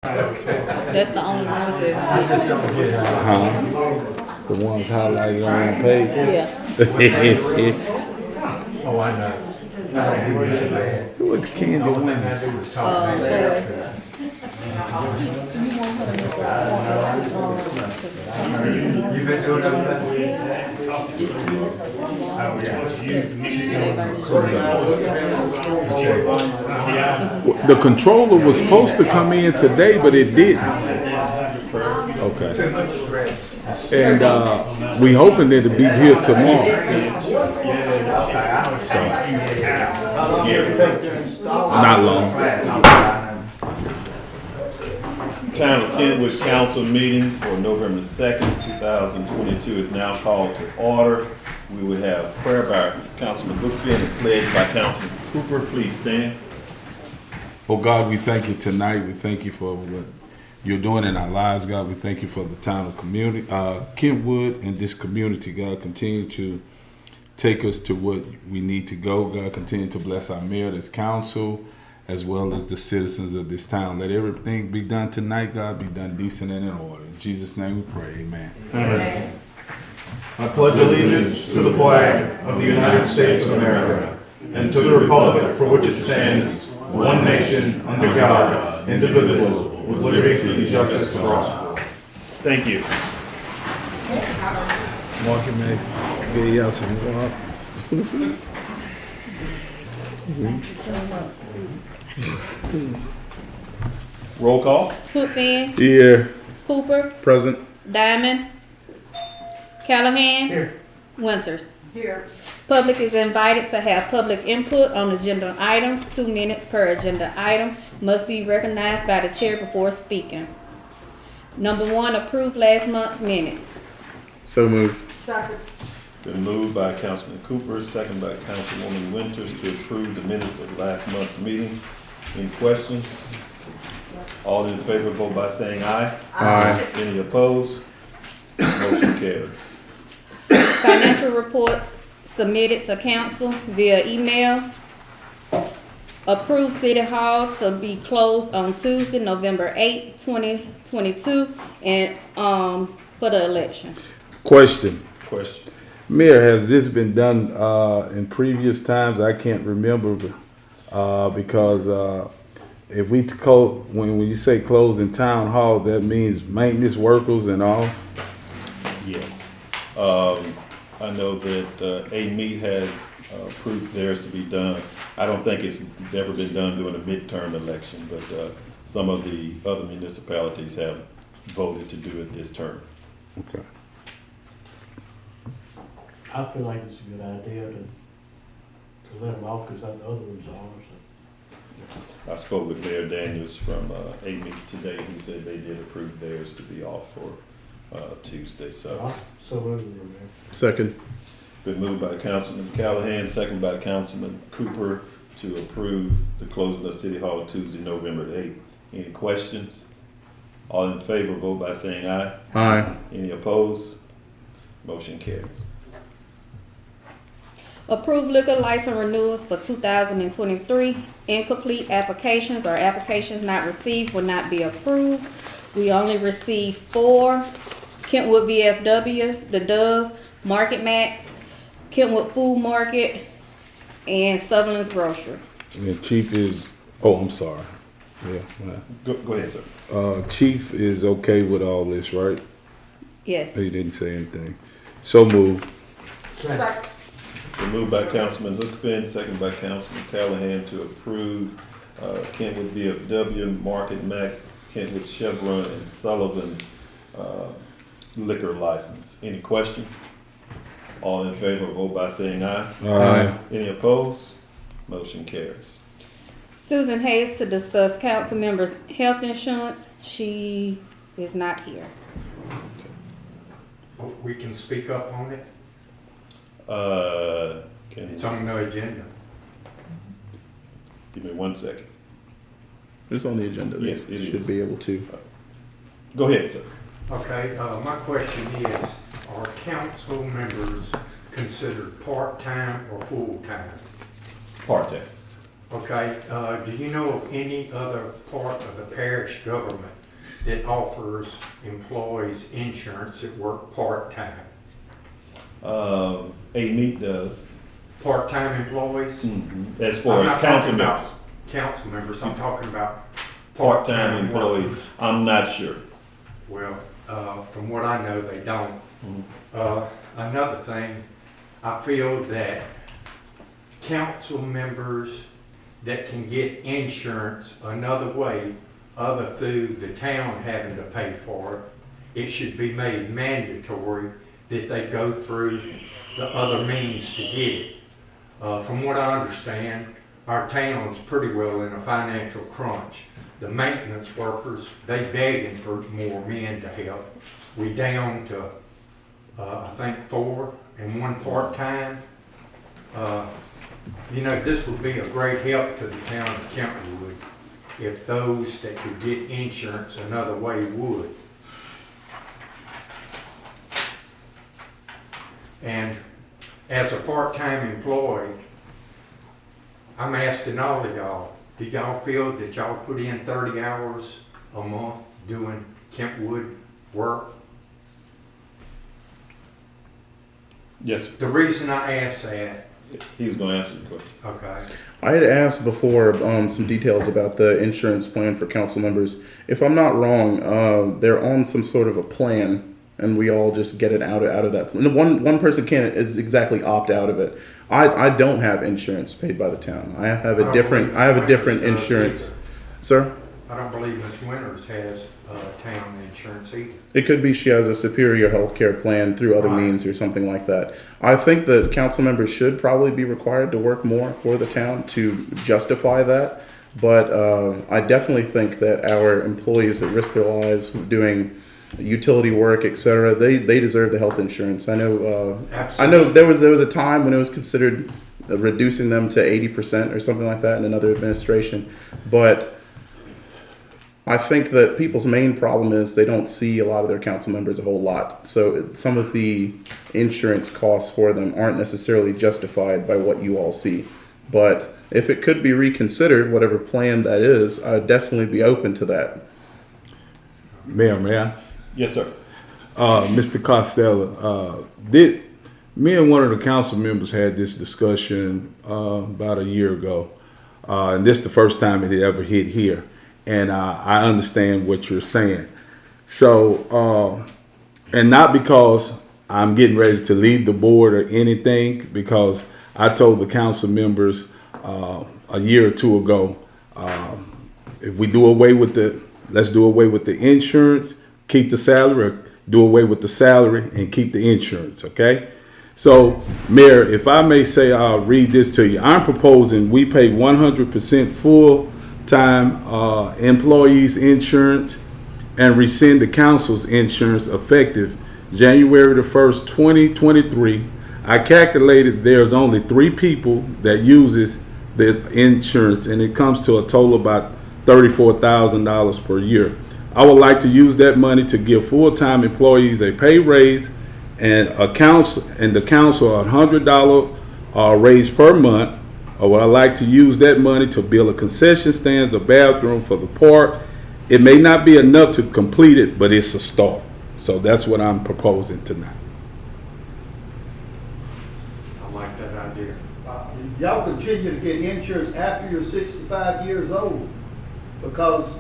That's the only ones that. The ones highlighted on the page. Yeah. Oh, I know. I don't do this bad. What the candy The only one? thing I do is talk to them. You been doing that? The controller was supposed to come in today, but it didn't. Okay. Too much stress. And we hoping it'll be here tomorrow. Not long. Town of Kentwood Council meeting for November 2nd, 2022 is now called to order. We will have prayer by Councilman Brookfield and pledge by Councilman Cooper. Please stand. Oh God, we thank you tonight. We thank you for what you're doing in our lives, God. We thank you for the town of community, Kentwood, and this community, God. Continue to take us to what we need to go, God. Continue to bless our mayor, this council, as well as the citizens of this town. Let everything be done tonight, God, be done decent and in order. In Jesus' name we pray, amen. Amen. I pledge allegiance to the flag of the United States of America and to the republic for which it stands, one nation, under God, indivisible, with liberty and justice for all. Thank you. Mark man, get y'all some water. Roll call. Tre'Von, Here. Cooper, Present. Diamond, Callahan, Here. Winters. Here. Public is invited to have public input on agenda items. 2 minutes per agenda item must be recognized by the chair before speaking. Number 1, approve last month's minutes. So moved. Second. Been moved by Councilman Cooper, second by Councilwoman Winters to approve the minutes of last month's meeting. Any questions? All in favor, vote by saying aye. Aye. Any opposed? Motion carries. Financial reports submitted to council via email. Approved City Hall to be closed on Tuesday, November 8th, 2022, and for the election. Question. Question. Mayor, has this been done in previous times? I can't remember because if we when you say close in town hall, that means maintenance workers and all. Yes. I know that AME has approved theirs to be done. I don't think it's ever been done during a midterm election, but some of the other municipalities have voted to do it this term. Okay. I feel like it's a good idea to let them off because the other ones are. I spoke with Mayor Daniels from AME today. He said they did approve theirs to be off for Tuesday. So So Second. been moved by Councilman Callahan, second by Councilman Cooper to approve the closing of City Hall Tuesday, November the 8th. Any questions? All in favor, vote by saying aye. Aye. Any opposed? Motion carries. Approved liquor license renewals for 2023. Incomplete applications or applications not received will not be approved. We only received 4. Kentwood VFW, The Dove, Market Max, Kentwood Food Market, and Sutherland's Grocery. And Chief is, I'm sorry. Yeah. Go ahead, sir. Chief is okay with all this, right? Yes. He didn't say anything. So moved. Second. Been moved by Councilman Hookfin, second by Councilman Callahan to approve Kentwood VFW, Market Max, Kentwood Chevron, and Sullivan's liquor license. Any question? All in favor, vote by saying aye. Aye. Any opposed? Motion carries. Susan Hayes to discuss council members' health insurance. She is not here. We can speak up on it. It's Can on the agenda. give me 1 second. It's on the agenda. Yes, it should is. be able to. Go ahead, sir. Okay, my question is, are council members considered part-time or full-time? Part-time. Okay, do you know of any other part of the parish government that offers employees insurance that work part-time? AMET does. Part-time employees? As far I'm as not council talking about members, council members, I'm talking about part-time part-time employees, workers. I'm not sure. Well, from what I know, they don't. Another thing, I feel that council members that can get insurance another way, other through the town having to pay for it, it should be made mandatory that they go through the other means to get it. From what I understand, our town's pretty well in a financial crunch. The maintenance workers, they begging for more men to help. We down to, I think 4 and 1 part-time. You know, this would be a great help to the town of Kentwood if those that could get insurance another way would. And as a part-time employee, I'm asking all of y'all, do y'all feel that y'all put in 30 hours a month doing Kentwood work? Yes, The reason I ask that, he was gonna answer the question. okay, I had asked before some details about the insurance plan for council members. If I'm not wrong, they're on some sort of a plan, and we all just get it out of that plan. One person can't exactly opt out of it. I don't have insurance paid by the town. I have a different insurance. Sir? I don't believe Ms. Winters has town insurance either. It could be she has a superior health care plan through other Right. means or something like that. I think that council members should probably be required to work more for the town to justify that. But I definitely think that our employees that risk their lives doing utility work, etc., they deserve the health insurance. I know there was a time when it was considered reducing them to 80% or something like that in another administration. But I think that people's main problem is they don't see a lot of their council members a whole lot. So some of the insurance costs for them aren't necessarily justified by what you all see. But if it could be reconsidered, whatever plan that is, I'd definitely be open to that. Mayor, Yes, sir. Mr. Costello, me and one of the council members had this discussion about a year ago, and this is the first time it had ever hit here. And I understand what you're saying. So, and not because I'm getting ready to leave the board or anything, because I told the council members a year or two ago, if we do away with let's do away with the insurance, keep the salary, or do away with the salary and keep the insurance, okay? So, Mayor, if I may say, I'll read this to you. I'm proposing we pay 100% full-time employees insurance and rescind the council's insurance effective January the 1st, 2023. I calculated there's only 3 people that uses the insurance, and it comes to a total of about $34,000 per year. I would like to use that money to give full-time employees a pay raise and the council a $100 raise per month. Or would I like to use that money to build a concession stands, a bathroom for the park. It may not be enough to complete it, but it's a start. So that's what I'm proposing tonight. I like that idea. Y'all continue to get insurance after you're 65 years old, because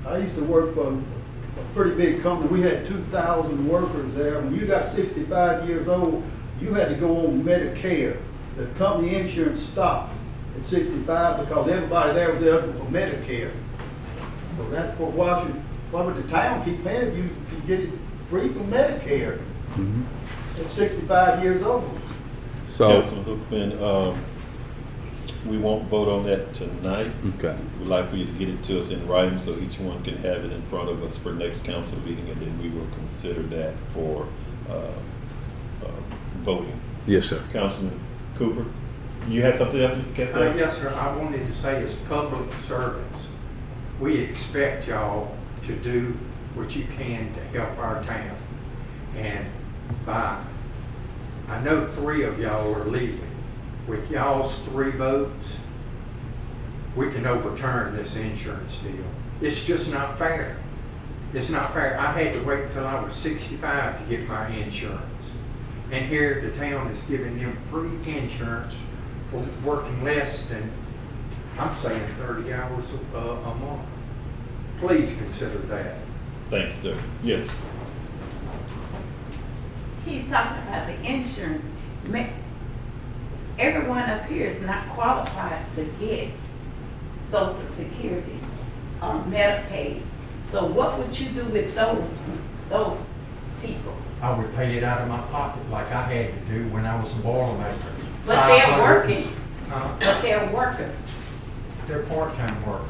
I used to work for a pretty big company. We had 2,000 workers there. When you got 65 years old, you had to go on Medicare. The company insurance stopped at 65 because everybody there was eligible for Medicare. So that's why would the town keep paying if you could get it free from Medicare at 65 years old? So, Councilman Hookman, we won't vote on that tonight. okay. We'd like for you to get it to us in writing so each one can have it in front of us for next council meeting, and then we will consider that for voting. Yes, sir. Councilman Cooper, you had something else, Mr. Castello? Yes, sir, I wanted to say as public servants, we expect y'all to do what you can to help our town. And I know 3 of y'all are leaving. With y'all's 3 votes, we can overturn this insurance deal. It's just not fair. It's not fair. I had to wait till I was 65 to get my insurance. And here the town is giving them free insurance for working less than, I'm saying 30 hours a month. Please consider that. Thank you, sir. Yes. He's talking about the insurance. Everyone up here is not qualified to get Social Security or Medicaid. So what would you do with those people? I would pay it out of my pocket like I had to do when I was a Boilermaker. But they're 500 working. Huh? But they're workers. They're part-time workers.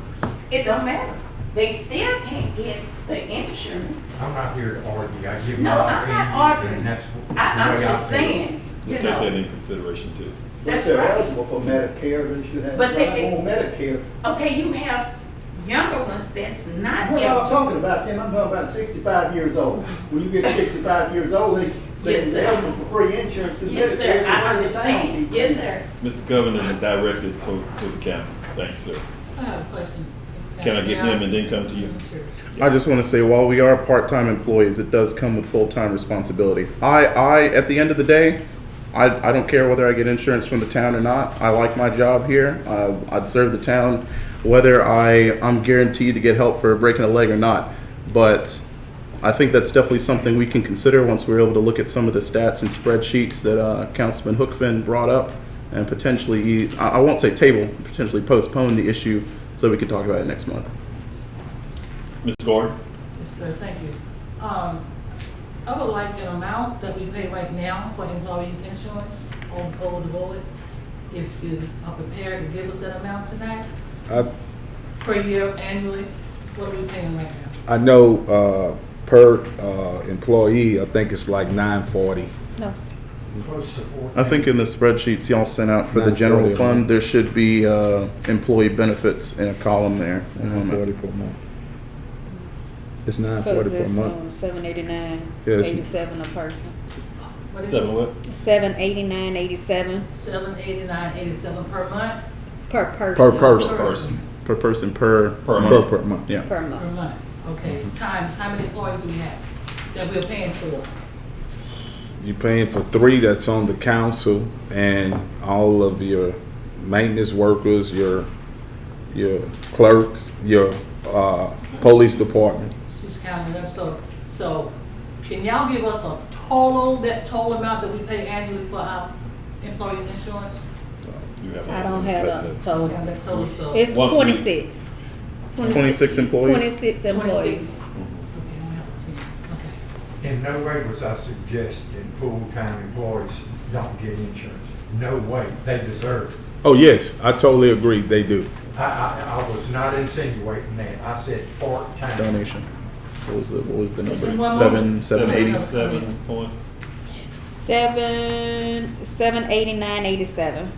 It don't matter. They still can't get the insurance. I'm not here to argue. I give No, my I'm opinion. not arguing. And that's the I'm way just feel. saying, We'll you take that know. in consideration too. If That's they're right. eligible for Medicare, they should have But they- right on Medicare. Okay, you have younger ones that's not I'm not eligible. talking about them, I'm talking about 65 years old. When you get 65 years old, they're Yes, sir. eligible for free insurance through Yes, Medicare. sir, so I why the town understand. keep- Yes, sir. Mr. Governor, and directed to the council. Thank you, sir. I have a question. Can I get him and then come to you? Sure. I just want to say, while we are part-time employees, it does come with full-time responsibility. At the end of the day, I don't care whether I get insurance from the town or not. I like my job here. I'd serve the town whether I'm guaranteed to get help for breaking a leg or not. But I think that's definitely something we can consider once we're able to look at some of the stats and spreadsheets that Councilman Hookfin brought up, and potentially, I won't say table, potentially postpone the issue so we can talk about it next month. Mr. Gordon? Yes, sir, thank you. I would like an amount that we pay right now for employees' insurance over the board. If you are prepared to give us that amount tonight, per year, annually, what are we paying right now? I know per employee, I think it's like $9.40. No. Close to 14. I think in the spreadsheets y'all sent out for the general 940. fund, there should be employee benefits in a column there. $9.40 per month. It's Because $9.40 per it's month. $789, Yes. 87 a person. What is Seven it? what? $789.87 $789.87 per month? per person. Per person. Person. Per person per Per month. Per month. Yeah. Per Per month. month, okay. Times, how many employees do we have that we're paying for? You're paying for 3 that's on the council, and all of your maintenance workers, your clerks, your police department. She's counting them, so can y'all give us a total amount that we pay annually for our employees' insurance? You have I don't have a We total. have that total, so. It's Once we- 26. 26 employees? 26 employees. 26. Okay. In no way was I suggesting full-time employees don't get insurance. No way. They deserve it. Oh, yes, I totally agree, they do. I was not insinuating that. I said part-time. Donation. What was the number? One more. 780. 7 point. 789.87.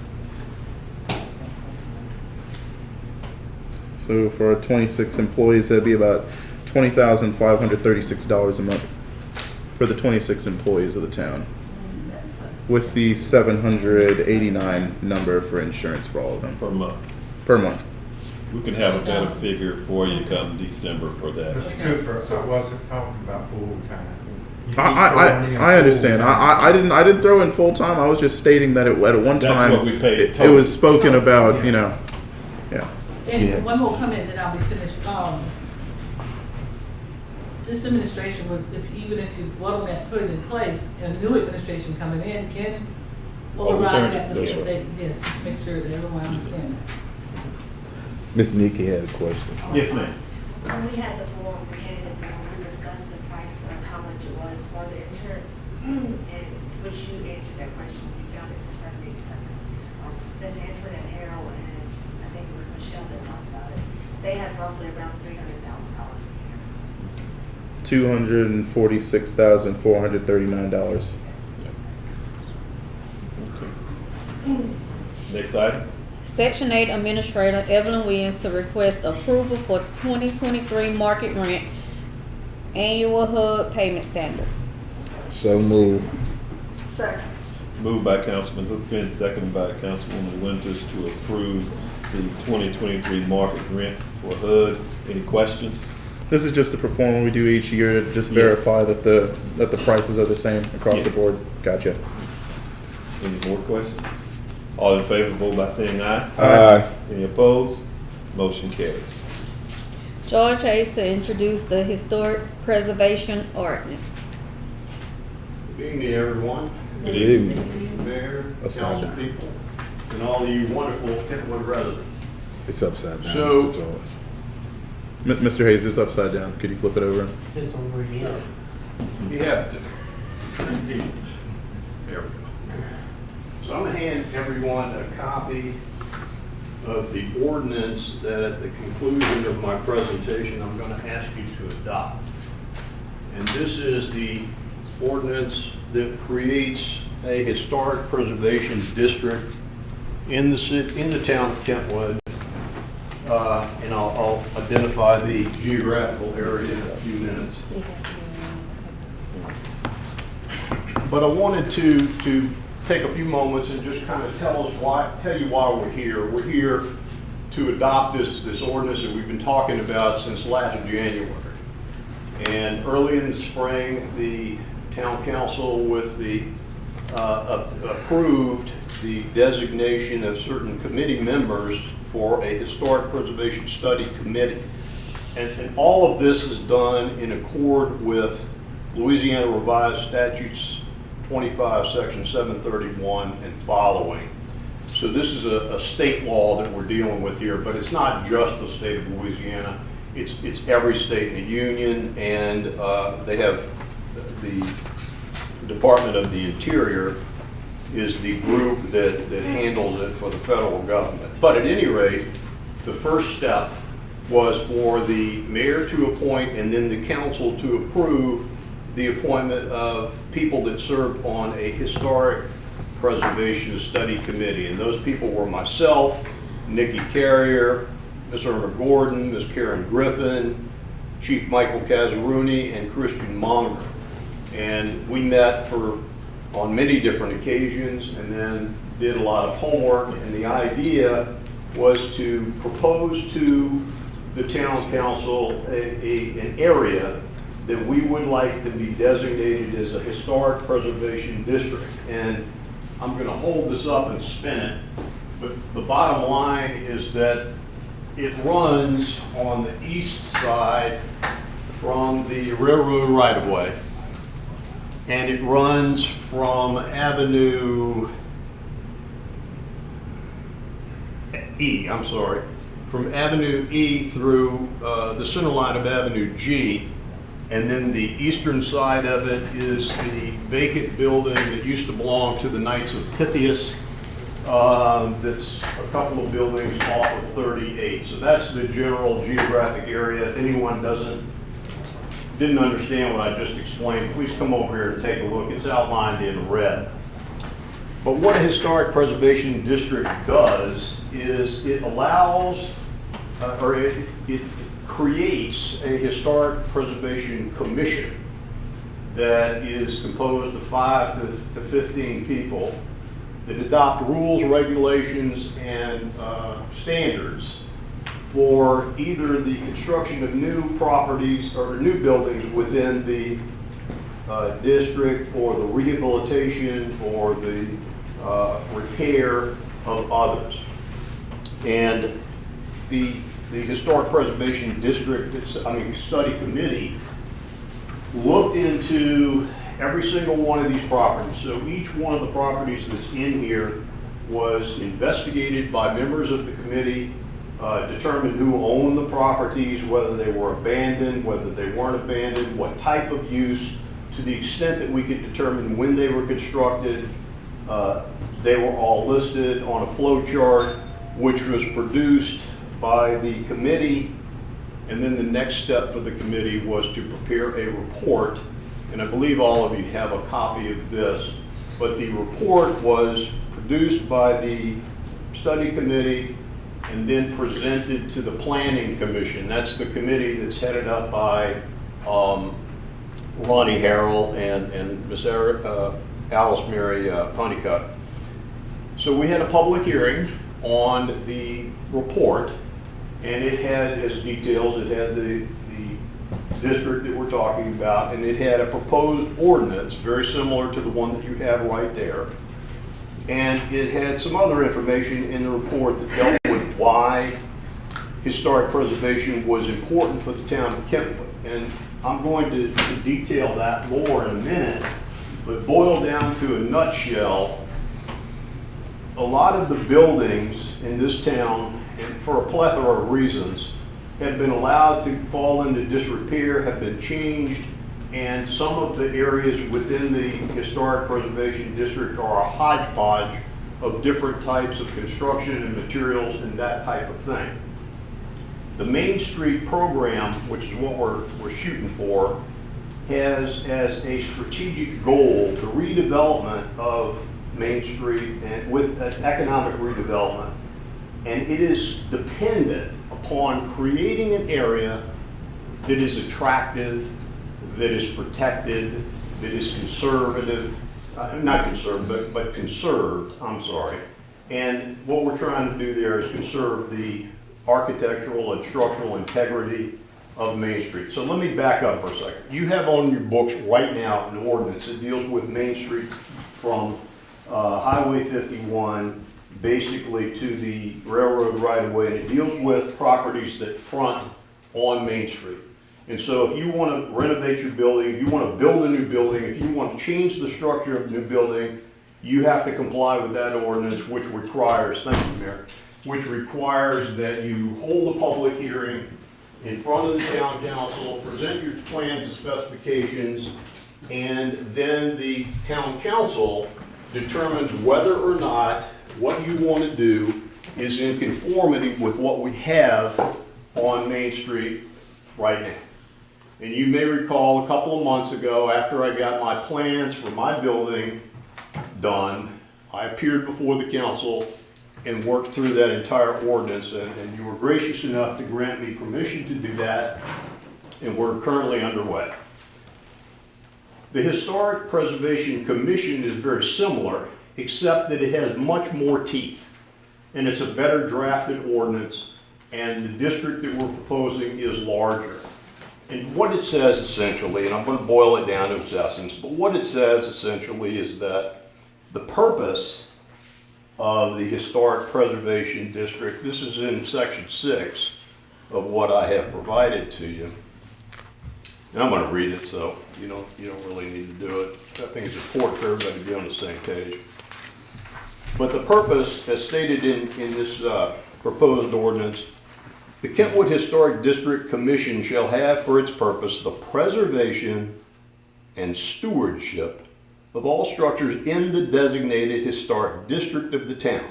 So for 26 employees, that'd be about $20,536 a month for the 26 employees of the town, with the 789 number for insurance for all of them Per month. per month. We can have a better figure for you come December for that. Mr. Cooper, I wasn't talking about full-time. You keep I throwing in understand. full-time. I didn't throw in full time. I was just stating that at one That's time what we paid it total. was spoken about. You know, yeah. And one more comment, then I'll be finished. This administration would, even if you vote on that, put it in place, a new administration coming in can override that. That's Because right. yes, just make sure that everyone understands that. Ms. Nikki had a question. Yes, ma'am. When we had the form, the candidate form, we discussed the price of how much it was for the insurance, and which you answered that question, you found it for $787. Ms. Antoinette Harrell and I think it was Michelle that talked about it, they had roughly around $300,000 a year. $246,439. Next item. Section 8 Administrator Evelyn Williams to request approval for 2023 market rent annual HUD payment standards. So moved. Second. Moved by Councilman Hookfin, second by Councilwoman Winters to approve the 2023 market rent for HUD. Any questions? This is just the perform one we do each year to just verify that the prices are the same across the Yes. board. Gotcha. Any more questions? All in favor, vote by saying aye. Aye. Any opposed? Motion carries. George Hayes to introduce the historic preservation ordinance. Good evening, everyone. Good evening. Mayor, Upside council down. people, and all of you wonderful Kentwood residents. It's upside down, So- Mr. George. Mr. Hayes, it's upside down. Could you flip it over? It's over here. You have to. There we go. So I'm gonna hand everyone a copy of the ordinance that at the conclusion of my presentation, I'm gonna ask you to adopt. And this is the ordinance that creates a historic preservation district in the town of Kentwood. And I'll identify the geographical area in a few minutes. But I wanted to take a few moments and just kind of tell you why we're here. We're here to adopt this ordinance that we've been talking about since last January. And early in the spring, the town council approved the designation of certain committee members for a historic preservation study committee. And all of this is done in accord with Louisiana Revised Statutes 25, Section 731 and following. So this is a state law that we're dealing with here, but it's not just the state of Louisiana. It's every state in the union, and they have the Department of the Interior is the group that handles it for the federal government. But at any rate, the first step was for the mayor to appoint and then the council to approve the appointment of people that served on a historic preservation study committee. And those people were myself, Nikki Carrier, Ms. Irma Gordon, Ms. Karen Griffin, Chief Michael Cazzaruni, and Christian Monger. And we met on many different occasions and then did a lot of homework. And the idea was to propose to the town council an area that we would like to be designated as a historic preservation district. And I'm going to hold this up and spin it, but the bottom line is that it runs on the east side from the railroad right-of-way, and it runs from Avenue E, from Avenue E through the center line of Avenue G. And then the eastern side of it is the vacant building that used to belong to the Knights of Pythias. That's a couple of buildings off of 38. So that's the general geographic area. If anyone didn't understand what I just explained, please come over here and take a look. It's outlined in red. But what a historic preservation district does is it allows, it creates a historic preservation commission that is composed of 5 to 15 people that adopt rules, regulations, and standards for either the construction of new properties or new buildings within the district, or the rehabilitation or the repair of others. And the Historic Preservation District, Study Committee looked into every single one of these properties. So each one of the properties that's in here was investigated by members of the committee, determined who owned the properties, whether they were abandoned, whether they weren't abandoned, what type of use, to the extent that we could determine when they were constructed. They were all listed on a flow chart, which was produced by the committee. And then the next step for the committee was to prepare a report. And I believe all of you have a copy of this. But the report was produced by the study committee and then presented to the planning commission. That's the committee that's headed up by Lonnie Harrell and Miss Alice Mary Honeycutt. So we had a public hearing on the report, and it had as details, it had the district that we're talking about, and it had a proposed ordinance very similar to the one that you have right there. And it had some other information in the report that dealt with why historic preservation was important for the town of Kentwood. And I'm going to detail that more in a minute, but boil down to a nutshell, a lot of the buildings in this town, and for a plethora of reasons, have been allowed to fall into disrepair, have been changed, and some of the areas within the Historic Preservation District are a hodgepodge of different types of construction and materials and that type of thing. The Main Street program, which is what we're shooting for, has as a strategic goal the redevelopment of Main Street and with an economic redevelopment. And it is dependent upon creating an area that is attractive, that is protected, that is conservative, not conservative, but conserved, I'm sorry. And what we're trying to do there is conserve the architectural and structural integrity of Main Street. So let me back up for a second. You have on your books right now an ordinance that deals with Main Street from Highway 51 basically to the railroad right-of-way, and it deals with properties that front on Main Street. And so if you want to renovate your building, if you want to build a new building, if you want to change the structure of the new building, you have to comply with that ordinance, which requires, thank you, Mayor, which requires that you hold a public hearing in front of the town council, present your plans and specifications, and then the town council determines whether or not what you want to do is in conformity with what we have on Main Street right now. And you may recall a couple of months ago, after I got my plans for my building done, I appeared before the council and worked through that entire ordinance, and you were gracious enough to grant me permission to do that, and we're currently underway. The Historic Preservation Commission is very similar, except that it has much more teeth, and it's a better drafted ordinance, and the district that we're proposing is larger. And what it says essentially, and I'm going to boil it down to its essence, but what it says essentially is that the purpose of the Historic Preservation District, this is in section 6 of what I have provided to you, and I'm going to read it, so you don't really need to do it. I think it's important for everybody to be on the same page. But the purpose, as stated in this proposed ordinance, the Kentwood Historic District Commission shall have for its purpose the preservation and stewardship of all structures in the designated historic district of the town.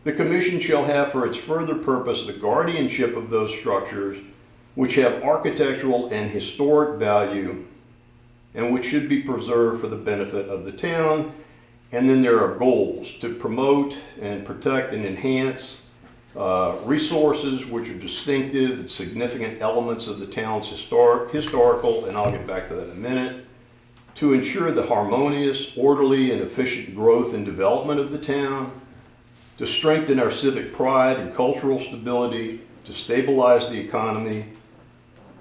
The commission shall have for its further purpose the guardianship of those structures which have architectural and historic value and which should be preserved for the benefit of the town. And then there are goals to promote and protect and enhance resources which are distinctive and significant elements of the town's historical, and I'll get back to that in a minute, to ensure the harmonious, orderly, and efficient growth and development of the town, to strengthen our civic pride and cultural stability, to stabilize the economy,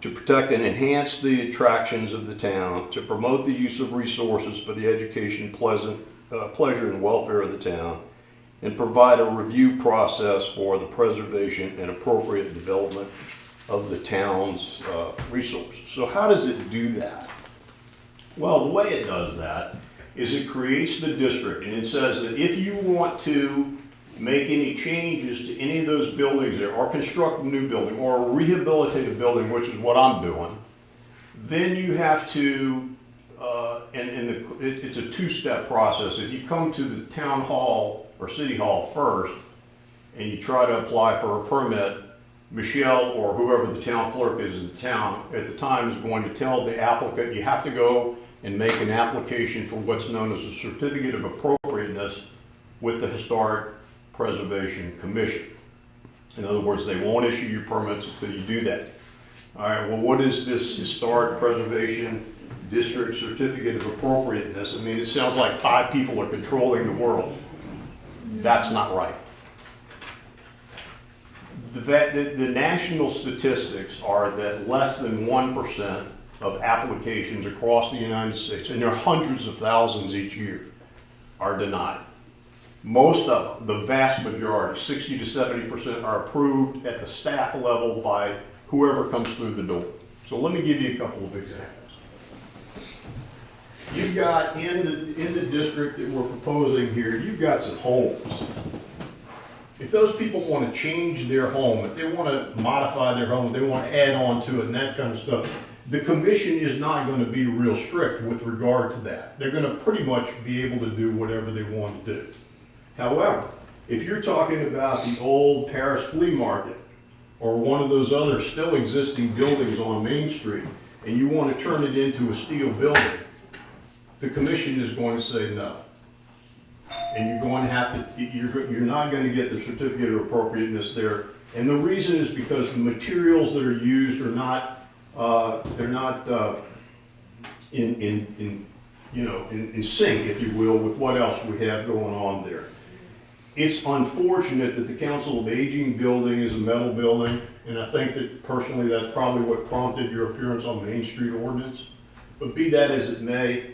to protect and enhance the attractions of the town, to promote the use of resources for the education, pleasure, and welfare of the town, and provide a review process for the preservation and appropriate development of the town's resources. So how does it do that? Well, the way it does that is it creates the district, and it says that if you want to make any changes to any of those buildings there, or construct a new building, or rehabilitate a building, which is what I'm doing, then you have to, it's a two-step process. If you come to the town hall or city hall first, and you try to apply for a permit, Michelle or whoever the town clerk is in the town at the time is going to tell the applicant, you have to go and make an application for what's known as a certificate of appropriateness with the Historic Preservation Commission. In other words, they won't issue you permits until you do that. All right, well, what is this Historic Preservation District Certificate of Appropriateness? I mean, it sounds like 5 people are controlling the world. That's not right. the national statistics are that less than 1% of applications across the United States, and there are hundreds of thousands each year, are denied. Most of them, the vast majority, 60 to 70%, are approved at the staff level by whoever comes through the door. So let me give you a couple of examples. You've got in the district that we're proposing here, you've got some homes. If those people want to change their home, if they want to modify their home, if they want to add on to it and that kind of stuff, the commission is not going to be real strict with regard to that. They're going to pretty much be able to do whatever they want to do. However, if you're talking about the old Paris flea market or one of those other still existing buildings on Main Street and you want to turn it into a steel building, the commission is going to say no. And you're going to have to, you're not going to get the certificate of appropriateness there. And the reason is because the materials that are used are not, they're not in sync, if you will, with what else we have going on there. It's unfortunate that the Council of Aging building is a metal building, and I think that personally that's probably what prompted your appearance on Main Street ordinance. But be that as it may,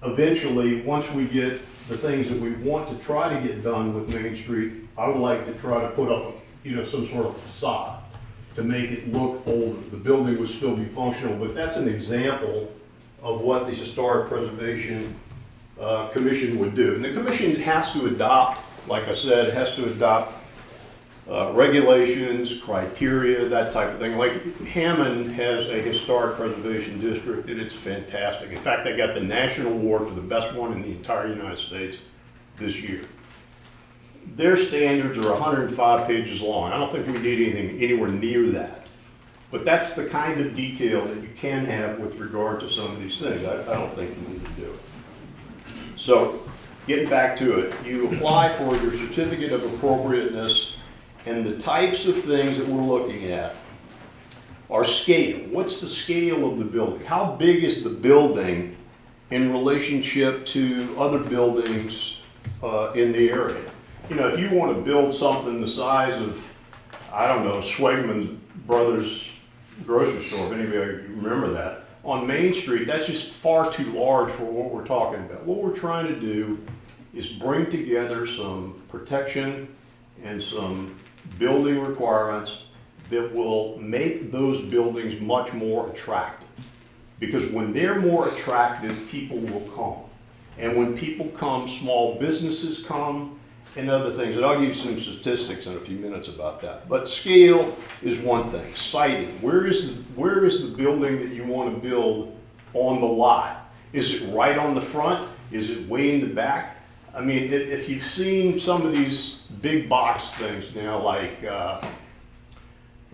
eventually, once we get the things that we want to try to get done with Main Street, I would like to try to put up, some sort of facade to make it look older. The building would still be functional, but that's an example of what the Historic Preservation Commission would do. And the commission has to adopt, like I said, it has to adopt regulations, criteria, that type of thing. Like Hammond has a historic preservation district, and it's fantastic. In fact, they got the national award for the best one in the entire United States this year. Their standards are 105 pages long. I don't think we need anything anywhere near that. But that's the kind of detail that you can have with regard to some of these things. I don't think you need to do it. So, getting back to it, you apply for your certificate of appropriateness, and the types of things that we're looking at are scale. What's the scale of the building? How big is the building in relationship to other buildings in the area? If you want to build something the size of, I don't know, Swegman Brothers grocery store, if any of you remember that, on Main Street, that's just far too large for what we're talking about. What we're trying to do is bring together some protection and some building requirements that will make those buildings much more attractive. Because when they're more attractive, people will come. And when people come, small businesses come and other things. And I'll give you some statistics in a few minutes about that. But scale is one thing. Siting. Where is the building that you want to build on the lot? Is it right on the front? Is it way in the back? I mean, if you've seen some of these big box things now, like, I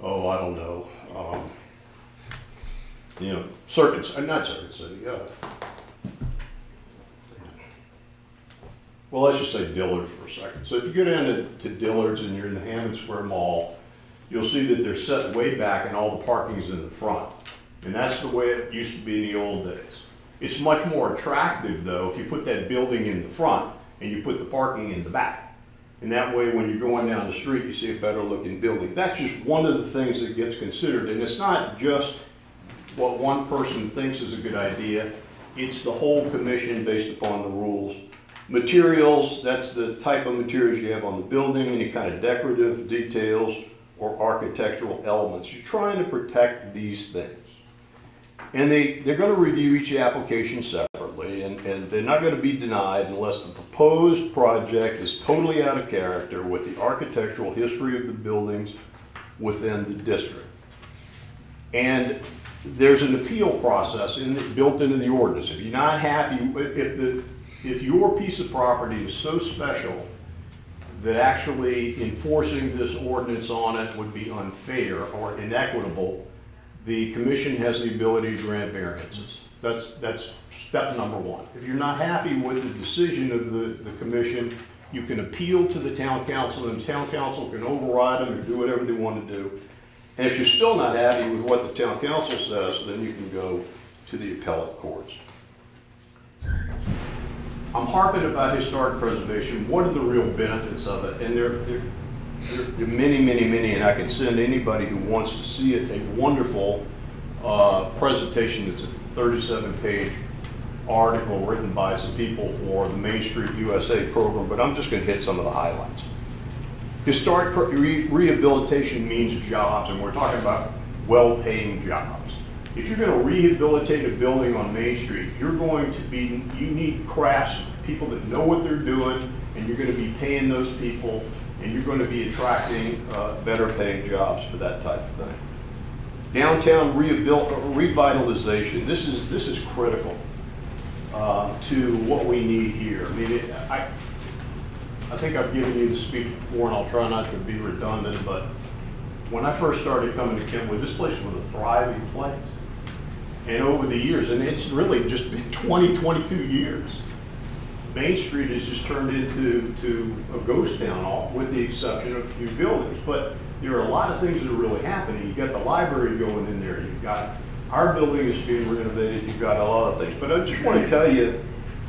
don't know, not Circuit City, well, let's just say Dillard's for a second. So if you go down to Dillard's and you're in the Hammond Square Mall, you'll see that they're set way back and all the parking's in the front. And that's the way it used to be in the old days. It's much more attractive, though, if you put that building in the front and you put the parking in the back. And that way, when you're going down the street, you see a better looking building. That's just one of the things that gets considered. And it's not just what one person thinks is a good idea. It's the whole commission based upon the rules. Materials, that's the type of materials you have on the building, any kind of decorative details or architectural elements. You're trying to protect these things. And they're going to review each application separately, and they're not going to be denied unless the proposed project is totally out of character with the architectural history of the buildings within the district. And there's an appeal process built into the ordinance. If you're not happy, if your piece of property is so special that actually enforcing this ordinance on it would be unfair or inequitable, the commission has the ability to grant variances. That's step number one. If you're not happy with the decision of the commission, you can appeal to the town council, and the town council can override them or do whatever they want to do. And if you're still not happy with what the town council says, then you can go to the appellate courts. I'm harping about historic preservation. What are the real benefits of it? And there are many, many, many, and I can send anybody who wants to see it a wonderful presentation. It's a 37-page article written by some people for the Main Street USA program, but I'm just going to hit some of the highlights. Historic rehabilitation means jobs, and we're talking about well-paying jobs. If you're going to rehabilitate a building on Main Street, you need crafts, people that know what they're doing, and you're going to be paying those people, and you're going to be attracting better paying jobs for that type of thing. Downtown revitalization, this is critical to what we need here. I mean, I think I've given you the speech before, and I'll try not to be redundant, but when I first started coming to Kentwood, this place was a thriving place. And over the years, and it's really just been 22 years, Main Street has just turned into a ghost town, with the exception of a few buildings. But there are a lot of things that are really happening. You've got the library going in there. You've got our building is being renovated. You've got a lot of things. But I just want to tell you,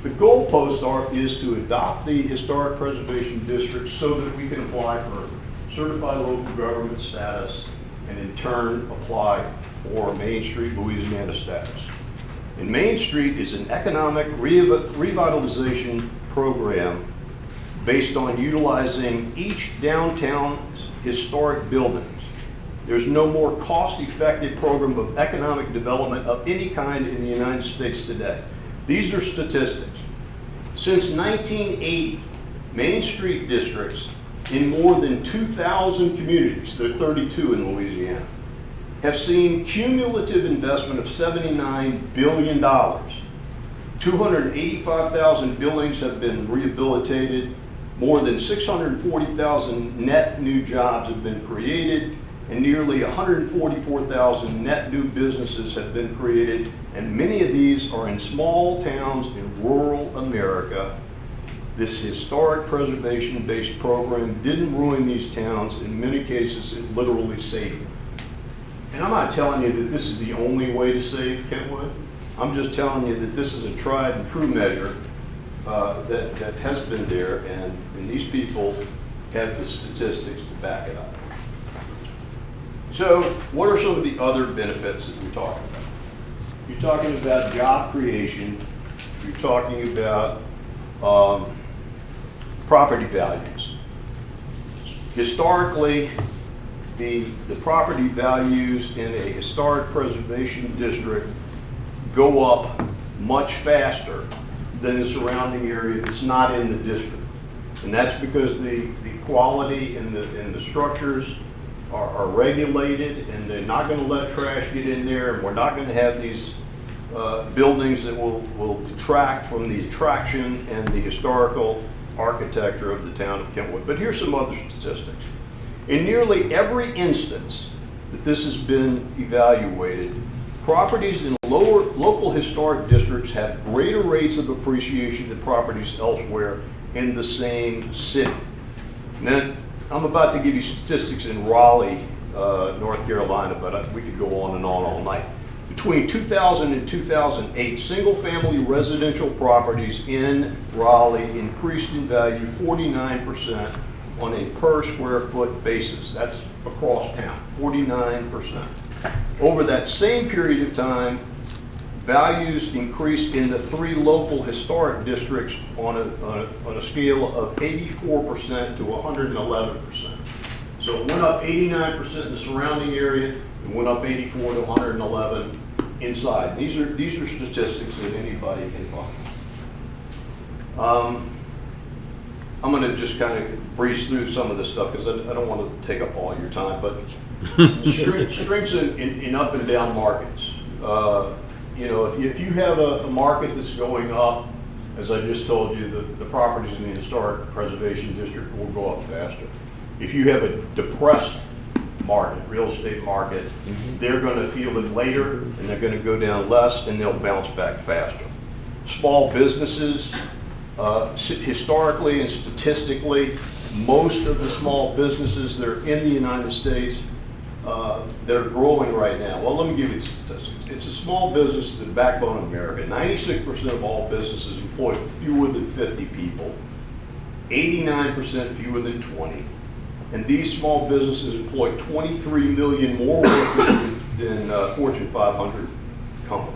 the goalpost is to adopt the Historic Preservation District so that we can apply for certified local government status and in turn apply for Main Street, Louisiana status. And Main Street is an economic revitalization program based on utilizing each downtown's historic buildings. There's no more cost-effective program of economic development of any kind in the United States today. These are statistics. Since 1980, Main Street districts in more than 2,000 communities, there are 32 in Louisiana, have seen cumulative investment of $79 billion. 285,000 buildings have been rehabilitated, more than 640,000 net new jobs have been created, and nearly 144,000 net new businesses have been created, and many of these are in small towns in rural America. This historic preservation-based program didn't ruin these towns. In many cases, it literally saved them. And I'm not telling you that this is the only way to save Kentwood. I'm just telling you that this is a tried and true measure that has been there, and these people have the statistics to back it up. So what are some of the other benefits that we're talking about? You're talking about job creation. You're talking about property values. Historically, the property values in a historic preservation district go up much faster than the surrounding area that's not in the district. And that's because the quality and the structures are regulated, and they're not going to let trash get in there, and we're not going to have these buildings that will detract from the attraction and the historical architecture of the town of Kentwood. But here's some other statistics. In nearly every instance that this has been evaluated, properties in local historic districts have greater rates of appreciation than properties elsewhere in the same city. And then I'm about to give you statistics in Raleigh, North Carolina, but we could go on and on all night. Between 2000 and 2008, single-family residential properties in Raleigh increased in value 49% on a per square foot basis. That's across town, 49%. Over that same period of time, values increased in the 3 local historic districts on a scale of 84% to 111%. So it went up 89% in the surrounding area, it went up 84 to 111 inside. These are statistics that anybody can find. I'm going to just kind of breeze through some of this stuff because I don't want to take up all your time, but strengths in up and down markets. If you have a market that's going up, as I just told you, the properties in the Historic Preservation District will go up faster. If you have a depressed market, real estate market, they're going to feel it later, and they're going to go down less, and they'll bounce back faster. Small businesses, historically and statistically, most of the small businesses that are in the United States that are growing right now. Well, let me give you the statistics. It's a small business, the backbone of America. 96% of all businesses employ fewer than 50 people, 89% fewer than 20, And these small businesses employ 23 million more workers than Fortune 500 companies.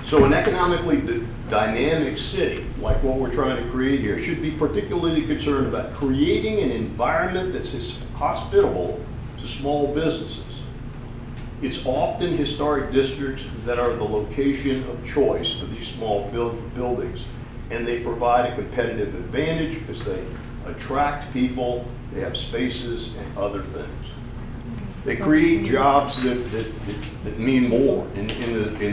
So an economically dynamic city, like what we're trying to create here, should be particularly concerned about creating an environment that's hospitable to small businesses. It's often historic districts that are the location of choice for these small buildings, and they provide a competitive advantage because they attract people, they have spaces and other things. They create jobs that mean more. In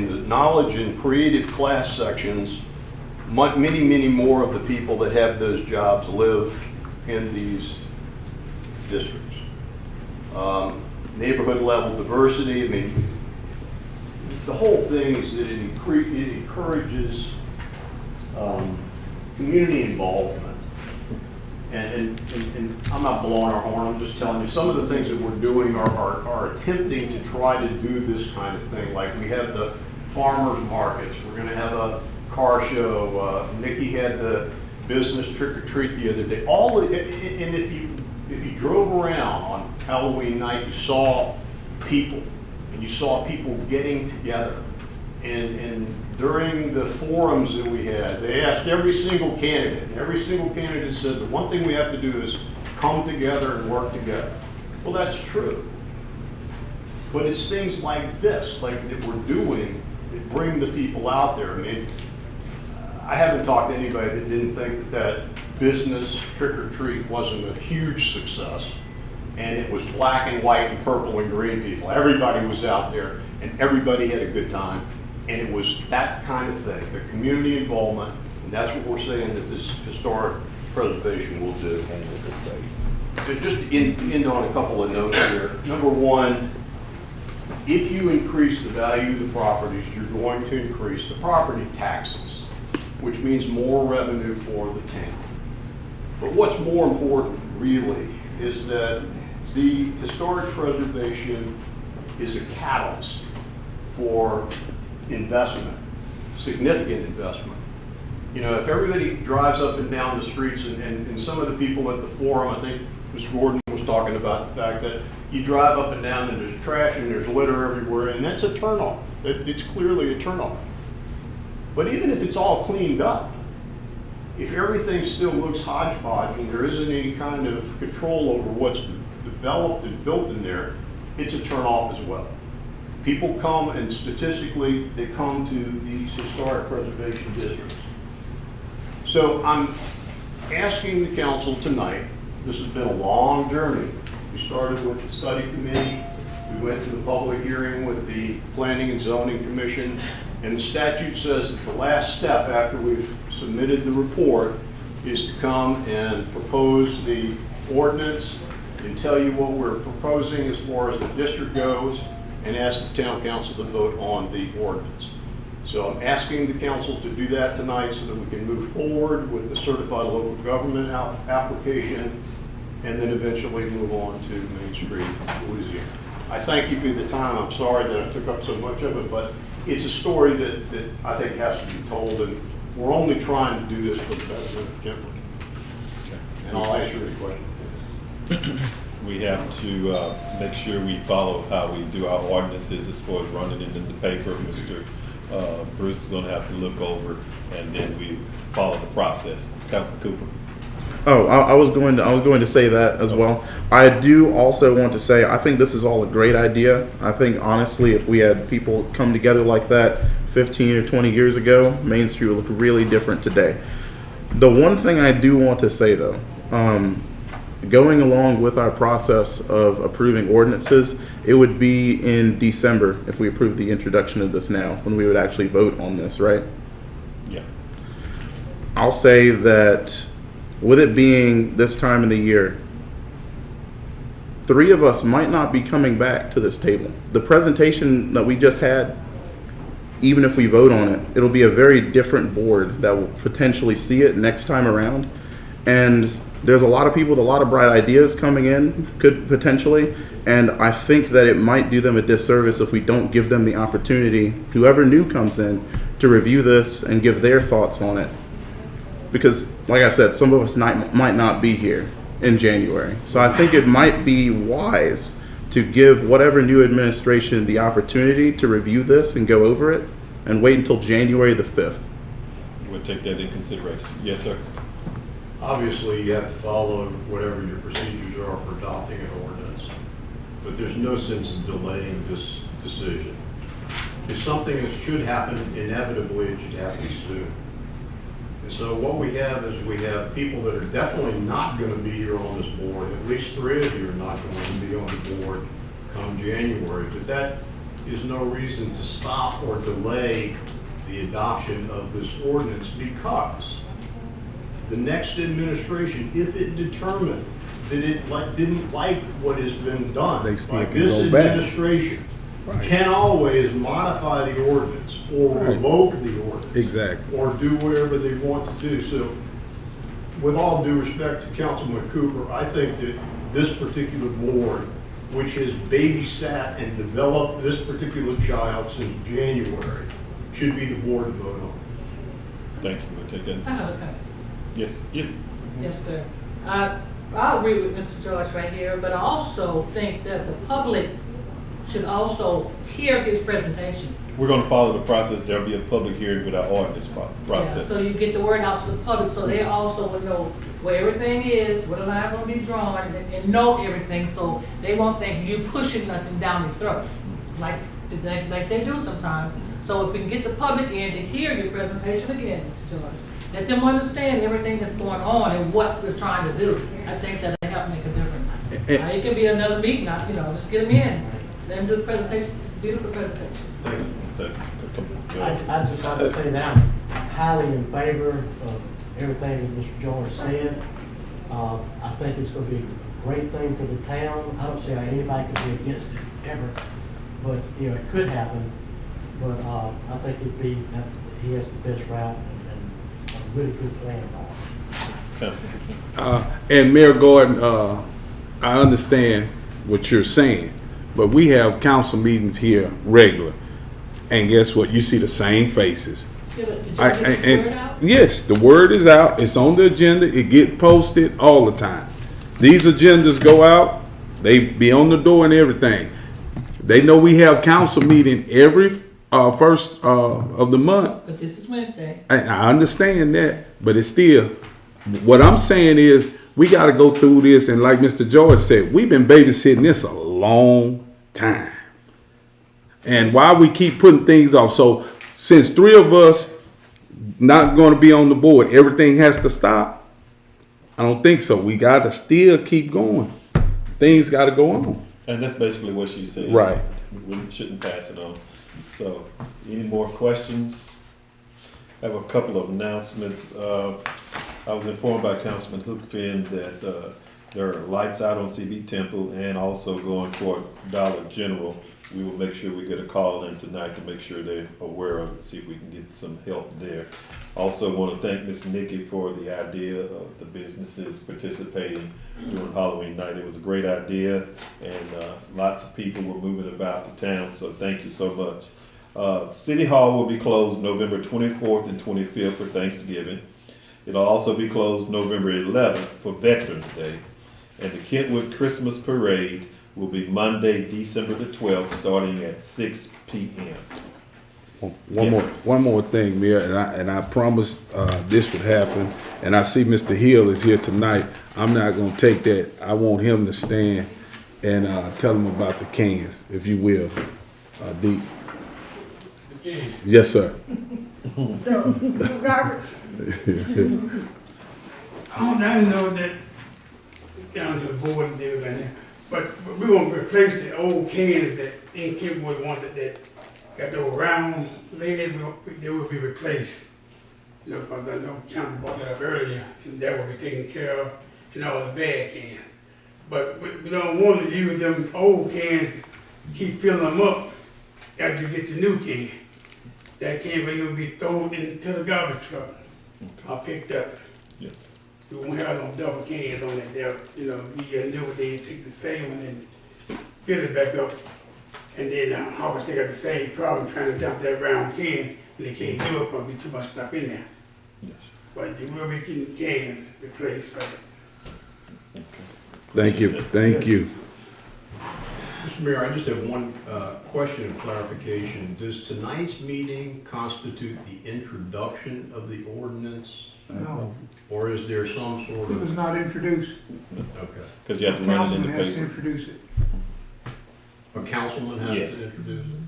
the knowledge and creative class sections, many more of the people that have those jobs live in these districts. Neighborhood level diversity, I mean, the whole thing is that it encourages community involvement. And I'm not blowing our horn, I'm just telling you, some of the things that we're doing are attempting to try to do this kind of thing. Like we have the farmers markets, we're gonna have a car show, Nikki had the business trick or treat the other day. And if you drove around on Halloween night, you saw people, and you saw people getting together. And during the forums that we had, they asked every single candidate, and every single candidate said, the one thing we have to do is come together and work together. Well, that's true. But it's things like this, like that we're doing, that bring the people out there. I mean, I haven't talked to anybody that didn't think that business trick or treat wasn't a huge success. And it was black and white and purple and green people. Everybody was out there and everybody had a good time. And it was that kind of thing, the community involvement, and that's what we're saying that this historic preservation will do. So just to end on a couple of notes here. Number one, if you increase the value of the properties, you're going to increase the property taxes, which means more revenue for the town. But what's more important, really, is that the historic preservation is a catalyst for investment, significant investment. You know, if everybody drives up and down the streets, and some of the people at the forum, I think Mr. Gordon was talking about the fact that you drive up and down and there's trash and there's litter everywhere, and that's a turnoff. It's clearly a turnoff. But even if it's all cleaned up, if everything still looks hodgepodge and there isn't any kind of control over what's developed and built in there, it's a turnoff as well. People come, and statistically, they come to these historic preservation districts. So I'm asking the council tonight, this has been a long journey. We started with the study committee, we went to the public hearing with the Planning and Zoning Commission, and the statute says that the last step after we've submitted the report is to come and propose the ordinance and tell you what we're proposing as far as the district goes, and ask the town council to vote on the ordinance. So I'm asking the council to do that tonight so that we can move forward with the certified local government application and then eventually move on to Main Street, Louisiana. I thank you for the time. I'm sorry that I took up so much of it, but it's a story that I think has to be told, and we're only trying to do this for the betterment of Kentwood. And I'll ask you a question. We have to make sure we follow how we do our ordinances as far as running it in the paper. Mr. Bruce is going to have to look over, and then we follow the process. Councilman Cooper. Oh, I was going to say that as well. I do also want to say I think this is all a great idea. I think honestly, if we had people come together like that 15 or 20 years ago, Main Street would look really different today. The one thing I do want to say though, going along with our process of approving ordinances, it would be in December if we approve the introduction of this now, when we would actually vote on this, right? Yeah. I'll say that with it being this time of the year, 3 of us might not be coming back to this table. The presentation that we just had, even if we vote on it, it'll be a very different board that will potentially see it next time around. And there's a lot of people with a lot of bright ideas coming in, could potentially, and I think that it might do them a disservice if we don't give them the opportunity, whoever new comes in, to review this and give their thoughts on it. Because, like I said, some of us might not be here in January. So I think it might be wise to give whatever new administration the opportunity to review this and go over it and wait until January the 5th. We'll take that in consideration. Yes, sir. Obviously, you have to follow whatever your procedures are for adopting an ordinance, but there's no sense in delaying this decision. If something that should happen inevitably, it should happen soon. And so what we have is we have people that are definitely not going to be here on this board. At least 3 of you are not going to be on the board come January, but that is no reason to stop or delay the adoption of this ordinance, because the next administration, if it determined that it didn't like what has been done They still by can this go back. administration, Right. can always modify the ordinance or Right. revoke the ordinance. Exactly. Or do whatever they want to do. So with all due respect to Councilman Cooper, I think that this particular board, which has babysat and developed this particular child since January, should be the board to vote on. Thank you. We'll take that in I have a consideration. comment. Yes, yeah. Yes, sir. I agree with Mr. George right here, but I also think that the public should also hear his presentation. We're going to follow the process. There'll be a public hearing with our ordinance process. Yeah, so you get the word out to the public, so they also will know where everything is, where the line gonna be drawn, and know everything, so they won't think you pushing nothing down their throat, like they do sometimes. So if we can get the public in to hear your presentation again, Mr. George, let them understand everything that's going on and what we're trying to do, I think that'll help make a difference. It could be another meeting, just get them in, let them do the presentation, beautiful presentation. Thank you. So, I just like to say that I'm highly in favor of everything that Mr. George said. I think it's gonna be a great thing for the town. I don't see how anybody could be against it ever, but, it could happen. But, I think he has the best route and a really good plan about it. Councilman. And Mayor Gordon, I understand what you're saying, but we have council meetings here regular. And guess what? You see the same faces. Did you get this word out? Yes, the word is out. It's on the agenda. It get posted all the time. These agendas go out. They be on the door and everything. They know we have council meeting every first of the month. But this is Wednesday. I understand that, but it's still, what I'm saying is we got to go through this. And like Mr. George said, we've been babysitting this a long time. And why we keep putting things off. So since 3 of us not going to be on the board, everything has to stop. I don't think so. We got to still keep going. Things got to go on. And that's basically what she said. Right. We shouldn't pass it on. So, any more questions? I have a couple of announcements. I was informed by Councilman Hookfin that there are lights out on CB Temple and also going toward Dollar General. We will make sure we get a call in tonight to make sure they're aware of it, see if we can get some help there. Also want to thank Ms. Nikki for the idea of the businesses participating during Halloween night. It was a great idea, and lots of people were moving about the town, so thank you so much. City Hall will be closed November 24th and 25th for Thanksgiving. It'll also be closed November 11th for Veterans Day. And the Kentwood Christmas Parade will be Monday, December the 12th, starting at 6 p.m. One more thing, Mayor, and I promised this would happen. And I see Mr. Hill is here tonight. I'm not going to take that. I want him to stand and tell him about the cans, if you will, Deep. The cans. Yes, sir. I know that down to the board and everything, but we're gonna replace the old cans that in Kentwood wanted that got the round lid. They will be replaced. Because I know County brought that up earlier, and that will be taken care of, and all the bad cans. But we don't want to use them old cans, keep filling them up after you get the new can. That can will be thrown into the garbage truck. I picked up. Yes. We won't have no double cans on it. They'll, we knew they take the same one and fill it back up. And then obviously they got the same problem trying to dump that round can, and they can't do it because there'll be too much stuff in there. Yes. But you will be getting cans replaced for it. Thank you, thank you. Mr. Mayor, I just have one question of clarification. Does tonight's meeting constitute the introduction of the ordinance? No, Or is there some sort it was of, not introduced. okay, Because you have to run it in Councilman the has to paper. introduce it. a councilman has Yes. to introduce it?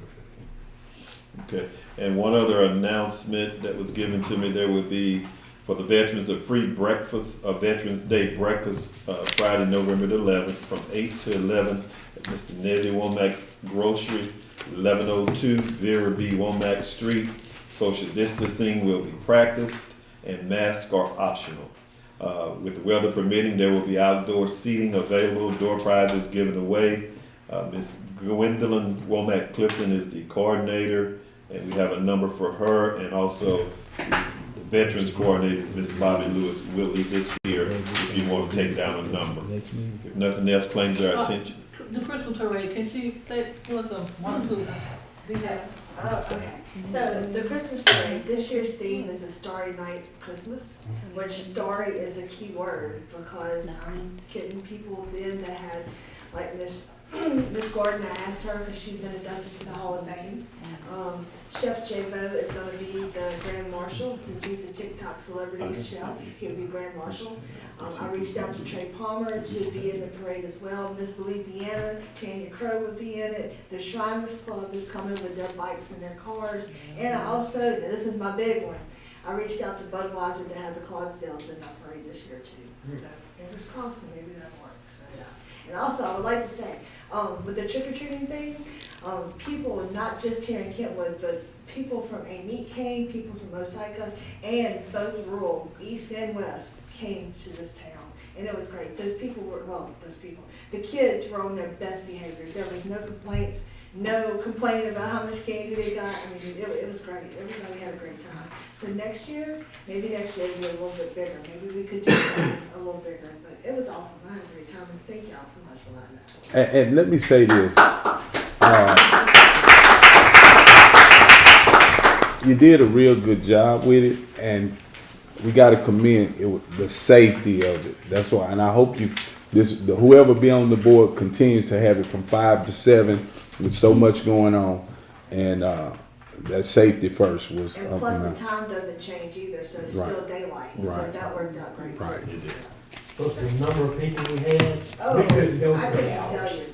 Okay, and one other announcement that was given to me, there would be for the veterans a free breakfast, a Veterans Day breakfast, Friday, November the 11th, from 8 to 11 at Mr. Nezzy Womack's Grocery, 1102 Vera B. Womack Street. Social distancing will be practiced and masks are optional. With the weather permitting, there will be outdoor seating available, door prizes given away. Ms. Gwendolyn Womack Clifton is the coordinator, and we have a number for her, and also the Veterans Coordinator, Ms. Bobby Lewis, will leave this here if you want to take down a number. If nothing else claims our attention. The Christmas parade, can she say, give us a one or two details? Oh, okay. So the Christmas parade, this year's theme is a Starry Night Christmas, which starry is a key word because I'm kidding people then that had, like Miss Gordon, I asked her because she's been inducted to the Hall of Fame. Chef J-Bo is going to be the Grand Marshal since he's a TikTok celebrity chef. He'll be Grand Marshal. I reached out to Trey Palmer to be in the parade as well. Miss Louisiana, Tanya Crow would be in it. The Shriners Club is coming with their bikes and their cars. And I also, this is my big one, I reached out to Budweiser to have the Clydesdales in our parade this year too. So fingers crossed, and maybe that works. So, yeah. And also, I would like to say, with the trick-or-treating thing, people, not just here in Kentwood, but people from Amite came, people from Osaka, and both rural, east and west, came to this town. And it was great. Those people were, the kids were on their best behavior. There was no complaints, no complaining about how much candy they got. I mean, it was great. Everybody had a great time. So next year, maybe next year will be a little bit bigger. Maybe we could do something a little bigger. But it was awesome. I had a great time. And thank y'all so much for letting that. And let me say this. You did a real good job with it, and we got to commend the safety of it. That's why, and I hope whoever be on the board continue to have it from 5 to 7 with so much going on, and that safety first was. And plus the time doesn't change either, so it's still daylight. Right. So that worked out great too. Right. Plus the number of people we had, Oh, we couldn't go I for couldn't hours. tell you.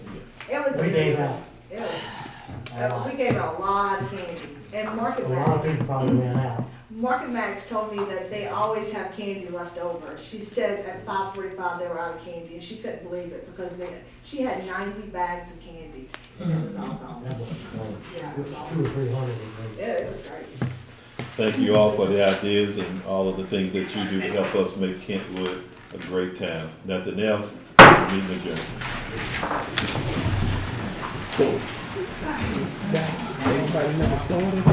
It was We gave amazing. out It was, we gave out a lot of candy. And a Market lot of Max, people probably ran out. Market Max told me that they always have candy left over. She said at 5:45 they were out of candy, and she couldn't believe it because she had 90 bags of candy, and it was all gone. That was, Yeah, it was 200 or 300. It was great. Thank you all for the ideas and all of the things that you do to help us make Kentwood a great town. Nothing else, meeting adjourned. Everybody never started.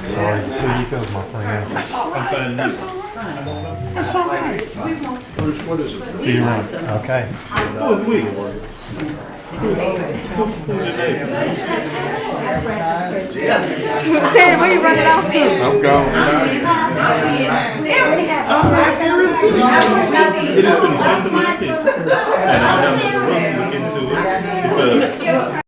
Sorry to see you go, my friend. I'm fine. That's all right. Bruce, what is it? See you around. Okay. How was the week? Terry, where you running off to? I'm gone. It has been fun to meet you. And I have Mr. Rooks look into it because